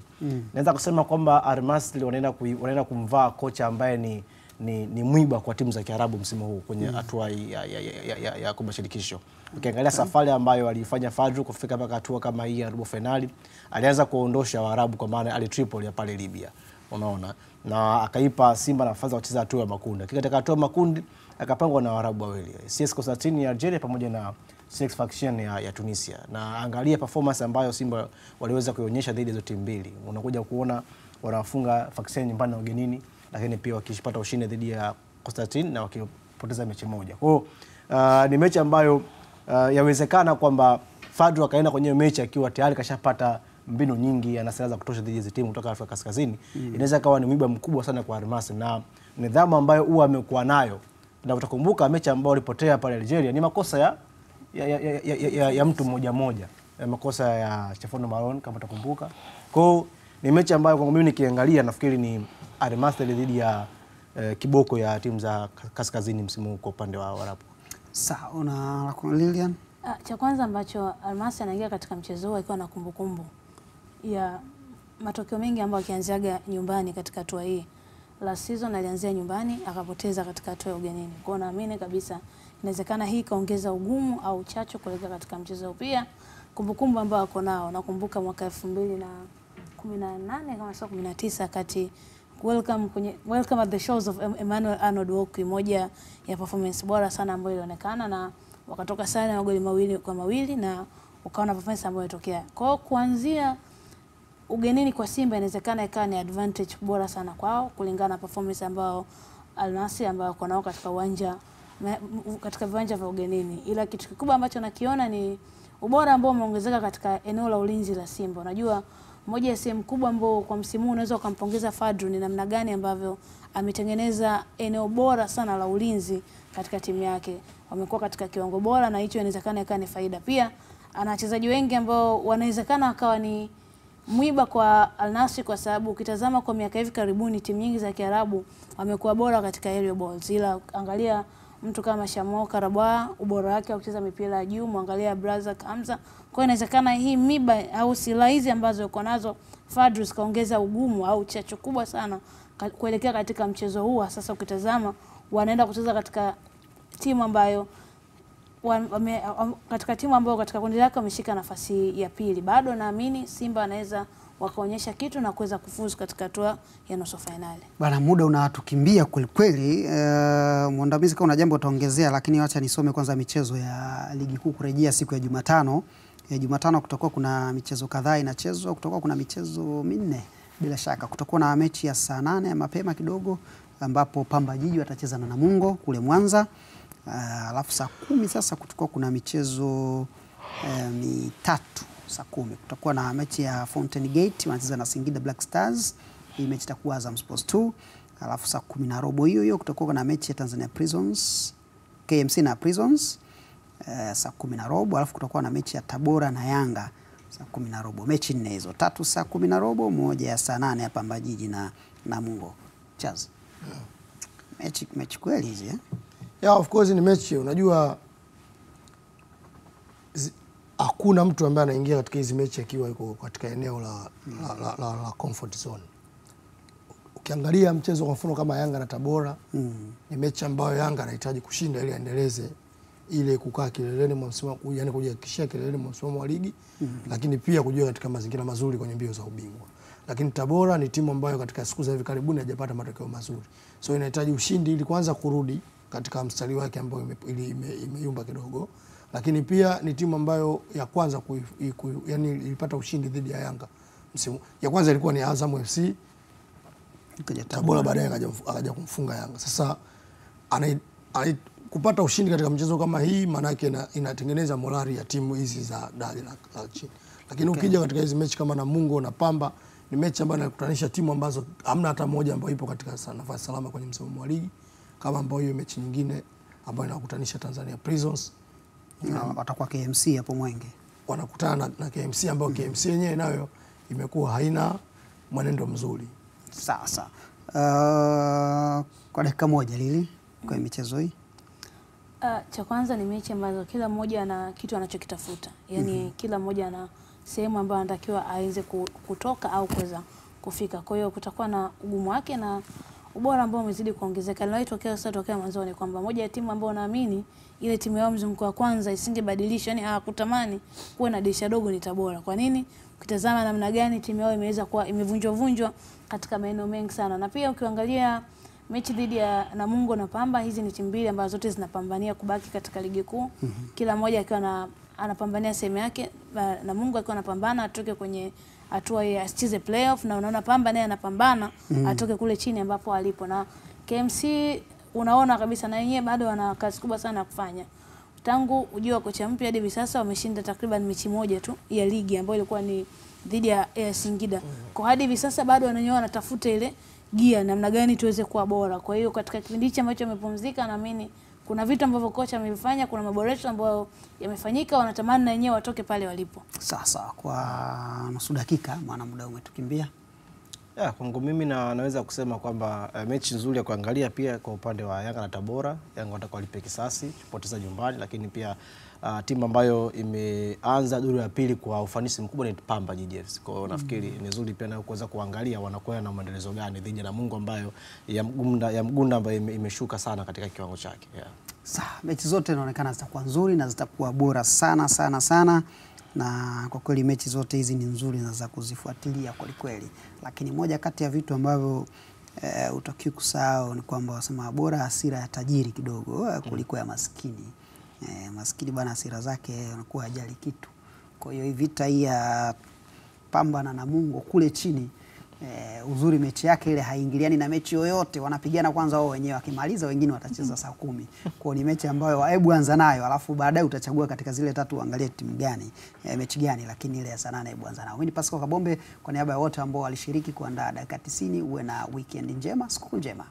B: Naweza kusema kwamba Al-Masri wanaenda kumvaa kocha ambaye ni mwiba kwa timu za Kiarabu msimu huu kwenye hatua ya kombe shirikisho. Ukiangalia safari ambayo alifanya Fadlu kufika mpaka hatua kama hii ya robo finali, alianza kuondosha Waarabu kwa maana Al Tripoli ya pale Libya. Unaona? Na akaipa Simba nafasi ya kucheza hatua ya makundi. Katika hatua ya makundi akapangwa na Waarabu wawili, CS Constantine ya Algeria pamoja na Sfaxien ya Tunisia. Na angalia performance ambayo Simba waliweza kuionyesha dhidi ya hizo timu mbili. Unakuja kuona wanafunga Sfaxien nyumbani na ugenini, lakini pia wakipata ushindi dhidi ya Constantine na wakipoteza mechi moja. Kwa hiyo ni mechi ambayo yawezekana kwamba Fadlu akaenda kwenye mechi akiwa tayari kashapata mbinu nyingi, ana silaha za kutosha dhidi ya timu kutoka Afrika Kaskazini. Inaweza kawa ni mwiba mkubwa sana kwa Al-Masri na nidhamu ambayo huwa amekuwa nayo. Na utakumbuka mechi ambayo walipotea pale Algeria ni makosa ya ya mtu mmoja mmoja, makosa ya Stefano Malone kama utakumbuka. Kwa hiyo ni mechi ambayo kwa mimi nikiangalia nafikiri ni Al Masry dhidi ya kiboko ya timu za kaskazini msimu kwa upande wa Waarabu.
A: Sawa, una Lilian?
C: Cha kwanza ambacho Al Masry anaingia katika mchezo huu akiwa na kumbukumbu ya matokeo mengi ambayo akianziaga nyumbani katika hatua hii. Last season alianzia nyumbani akapoteza katika hatua ya ugenini. Kwa hiyo naamini kabisa inawezekana hii kaongeza ugumu au chachu kuelekea katika mchezo. Pia kumbukumbu ambayo ako nao, nakumbuka mwaka 2018 kama sio 19 kati Welcome at the Shores of Emmanuel Arnold Okwi, moja ya performance bora sana ambayo ilionekana na wakatoka sare na magoli 2-2 na ukaona performance ambayo ilitokea. Kwa hiyo kuanzia ugenini kwa Simba inawezekana ikawa ni advantage bora sana kwao kulingana na performance ambao Al Masry ambao wako nao katika viwanja vya ugenini. Ila kitu kikubwa ambacho nakiona ni ubora ambao umeongezeka katika eneo la ulinzi la Simba. Unajua moja ya sehemu kubwa ambao kwa msimu huu unaweza kumpongeza Fadru ni namna gani ambavyo ametengeneza eneo bora sana la ulinzi katika timu yake. Wamekuwa katika kiwango bora na hicho inawezekana ikawa ni faida. Pia ana wachezaji wengi ambao wanawezekana akawa ni mwiba kwa Al Nassr kwa sababu ukitazama kwa miaka hivi karibuni timu nyingi za Kiarabu wamekuwa bora katika aerial balls. Ila angalia mtu kama Shamo Karabwa, ubora wake wa kucheza mipira ya juu, muangalia Braza Kamza. Kwa inawezekana hii miba au silaha hizi ambazo yuko nazo Fadru kaongeza ugumu au chachu kubwa sana kuelekea katika mchezo huu. Sasa ukitazama wanaenda kucheza katika timu ambayo katika kundi lake wameshika nafasi ya pili. Bado naamini Simba anaweza wakaonyesha kitu na kuweza kufuzu katika hatua ya nusu finali. Bana,
A: muda unatukimbia kweli. Mwandamizi kama una jambo utaongezea, lakini acha nisome kwanza michezo ya ligi kuu kurejea siku ya Jumatano. Jumatano kutakuwa kuna michezo kadhaa inachezwa, kutakuwa kuna michezo 4 bila shaka. Kutakuwa na mechi ya saa 8 ya mapema kidogo ambapo Pamba Jiji watacheza na Namungo kule Mwanza. Alafu saa 10 sasa kutakuwa kuna michezo 3 saa 10. Kutakuwa na mechi ya Fountain Gate wanacheza na Singida Black Stars. Hii mechi itakuwa Azam Sports 2. Alafu saa 10:15 hiyo kutakuwa na mechi ya Tanzania Prisons, KMC na Prisons saa 10:15. Alafu kutakuwa na mechi ya Tabora na Yanga saa 10:15. Mechi 4 hizo, 3 saa 10:15, moja ya saa 8 ya Pamba Jiji na Namungo. Chaz. Mechi kweli hizi
D: Yeah, of course ni mechi. Unajua hakuna mtu ambaye anaingia katika hizi mechi akiwa yuko katika eneo la comfort zone. Ukiangalia mchezo kwa mfano kama Yanga na Tabora, ni mechi ambayo Yanga anahitaji kushinda ili aendeleze ile kukaa kileleni mwa msimu, yani kujihakikishia kileleni mwa msimu wa ligi, lakini pia kujua katika mazingira mazuri kwenye mbio za ubingwa. Lakini Tabora ni timu ambayo katika siku za hivi karibuni hajapata matokeo mazuri. So inahitaji ushindi ili kwanza kurudi katika mstari wake ambao imeyumba kidogo. Lakini pia ni timu ambayo ya kwanza yani ilipata ushindi dhidi ya Yanga msimu. Ya kwanza ilikuwa ni Azam FC. Tabora baadaye akaja kumfunga Yanga. Sasa kupata ushindi katika mchezo kama hii maana yake inatengeneza morali ya timu hizi za daraja la chini. Lakini ukija katika hizi mechi kama Namungo na Pamba, ni mechi ambayo inakutanisha timu ambazo hamna hata moja ambayo ipo katika nafasi salama kwenye msimamo wa ligi, kama ambayo hiyo mechi nyingine ambayo inakutanisha Tanzania Prisons
A: watakuwa KMC hapo Mwenge.
D: Wanakutana na KMC ambayo KMC yenyewe nayo imekuwa haina mwenendo mzuri.
A: Sasa kwa dakika moja Lili kwa michezo hii.
C: Cha kwanza ni mechi ambazo kila mmoja ana kitu anachokitafuta. Yaani kila mmoja ana sehemu ambayo anatakiwa aweze kutoka au kuweza kufika. Kwa hiyo kutakuwa na ugumu wake na ubora ambao umezidi kuongezeka. Tokea mwanzoni kwamba moja ya timu ambayo naamini ile timu yao mzunguko wa kwanza isingebadilisha, yani hakutamani kuwe na dirisha dogo ni Tabora. Kwa nini? Ukitazama namna gani timu yao imeweza kuwa imevunjwa katika maeneo mengi sana. Na pia ukiangalia mechi dhidi ya Namungo na Pamba, hizi ni timu mbili ambazo zote zinapambania kubaki katika ligi kuu. Kila mmoja akiwa anapambania sehemu yake. Namungo akiwa anapambana atoke kwenye hatua ya asicheze playoff, na unaona Pamba naye anapambana atoke kule chini ambapo alipo. Na KMC unaona kabisa na yenyewe bado wana kazi kubwa sana ya kufanya. Tangu ujio wa kocha mpya hadi hivi sasa wameshinda takriban mechi moja tu ya ligi ambayo ilikuwa ni dhidi ya Singida. Kwa hadi hivi sasa bado wananyoa wanatafuta ile gia namna gani tuweze kuwa bora. Kwa hiyo katika kipindi hichi ambacho wamepumzika, naamini kuna vitu ambavyo kocha amevifanya, kuna maboresho ambayo yamefanyika, wanatamani na wenyewe watoke pale walipo.
A: Sasa kwa nusu dakika, maana muda umetukimbia.
B: Kwangu mimi naweza kusema kwamba mechi nzuri ya kuangalia pia kwa upande wa Yanga na Tabora. Yanga wataka walipe kisasi kupoteza nyumbani, lakini pia timu ambayo imeanza duru ya pili kwa ufanisi mkubwa ni Pamba Jiji FC. Kwa hiyo nafikiri ni nzuri pia na kuweza kuangalia wanakuwa na maendelezo gani dhidi ya Namungo ambayo ya Mgunda ambayo imeshuka sana katika kiwango chake.
A: Mechi zote inaonekana zitakuwa nzuri na zitakuwa bora sana, na kwa kweli mechi zote hizi ni nzuri na za kuzifuatilia kweli. Lakini moja kati ya vitu ambavyo utakiwa kusahau ni kwamba wasema bora hasira ya tajiri kidogo kuliko ya maskini. Maskini bwana hasira zake anakuwa hajali kitu. Kwa hiyo vita hii ya Pamba na Namungo kule chini, uzuri mechi yake ile haingiliani na mechi yoyote, wanapigana kwanza wao wenyewe, wakimaliza wengine watacheza saa 10. Kwa ni mechi ambayo hebu anza nayo, alafu baadaye utachagua katika zile tatu uangalie timu gani, mechi gani, lakini ile ya saa 8 hebu anza nayo. Mimi ni Pascal Kabombe kwa niaba ya wote ambao walishiriki kuandaa dakika 90. Uwe na weekend njema, siku njema.